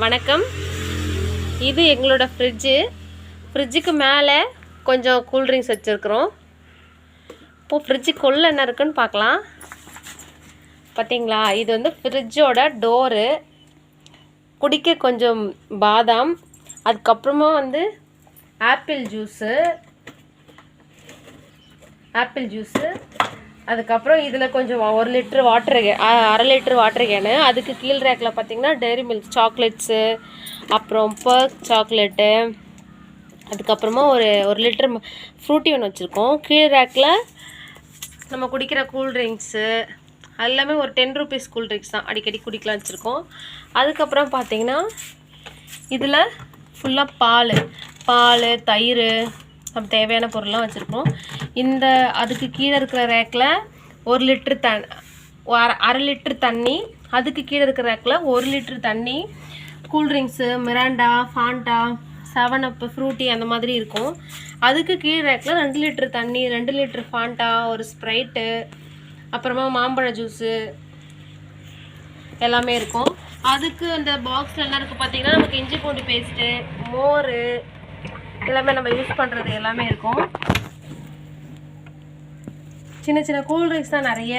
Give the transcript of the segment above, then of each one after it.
வணக்கம். இது எங்களோட ஃப்ரிட்ஜுக்கு மேலே கொஞ்சம் கூல்ட்ரிங்க்ஸ் வச்சுருக்குறோம். இப்போது ஃப்ரிட்ஜுக்குள்ளே என்ன இருக்குன்னு பார்க்கலாம். பார்த்தீங்களா, இது வந்து ஃப்ரிட்ஜோட டோரு. குடிக்க கொஞ்சம் பாதாம், அதுக்கப்புறமா வந்து ஆப்பிள் ஜூஸு, அதுக்கப்புறம் இதில் கொஞ்சம் 1 litre water, 1/2 litre water can. அதுக்கு கீழ் ரேக்கில் பார்த்தீங்கன்னா டெய்ரி மில்க் சாக்லேட்ஸு, அப்புறம் பர்க் சாக்லேட்டு, அதுக்கப்புறமா ஒரு லிட்டர் ஃப்ரூட்டி ஒன்று வச்சுருக்கோம். கீழ் ரேக்கில் நம்ம குடிக்கிற கூல்ட்ரிங்க்ஸு எல்லாமே ஒரு 10 ருபீஸ் கூல்ட்ரிங்க்ஸ் தான், அடிக்கடி குடிக்கலாம் வச்சுருக்கோம். அதுக்கப்புறம் பார்த்தீங்கன்னா இதில் ஃபுல்லாக பால், தயிர், நம்ம தேவையான பொருள்லாம் வச்சுருக்கோம். அதுக்கு கீழே இருக்கிற ரேக்கில் 1 லிட்டர் 1/2 லிட்டர் தண்ணி, அதுக்கு கீழே இருக்கிற ரேக்கில் 1 லிட்டர் தண்ணி, cool drinks, Miranda, Fonda, 7up, Frooti அந்த மாதிரி இருக்கும். அதுக்கு கீழே ரேக்கில் 2 லிட்டர் தண்ணி, 2 லிட்டர் ஃபாண்டா, ஒரு ஸ்ப்ரைட்டு, அப்புறமா மாம்பழ ஜூஸு எல்லாமே இருக்கும். அதுக்கு அந்த பாக்ஸில் என்ன இருக்குது பார்த்தீங்கன்னா, நமக்கு இஞ்சி பூண்டு பேஸ்ட்டு, மோர் எல்லாமே நம்ம யூஸ் பண்ணுறது எல்லாமே இருக்கும். சின்ன சின்ன கூல்ட்ரிங்க்ஸ் தான் நிறைய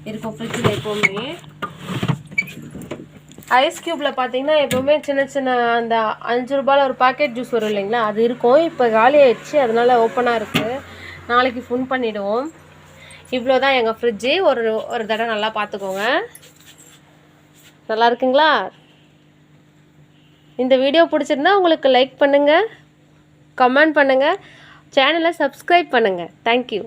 இருக்கும் ஃப்ரிட்ஜில் எப்போவுமே. ஐஸ் க்யூப்பில் பார்த்தீங்கன்னா எப்போவுமே சின்ன அந்த 5 ரூபாயில் ஒரு பாக்கெட் ஜூஸ் வரும் இல்லைங்களா, அது இருக்கும். இப்போ காலி ஆயிடுச்சு, அதனால் ஓப்பனாக இருக்குது. நாளைக்கு ஃபுன் பண்ணிவிடுவோம். இவ்வளோ தான் எங்கள் ஃப்ரிட்ஜு. ஒரு தடவை நல்லா பார்த்துக்கோங்க. நல்லா இருக்குங்களா? இந்த வீடியோ பிடிச்சிருந்தா உங்களுக்கு லைக் பண்ணுங்கள், கமெண்ட் பண்ணுங்கள், சேனலை சப்ஸ்கிரைப் பண்ணுங்கள். தேங்க்யூ.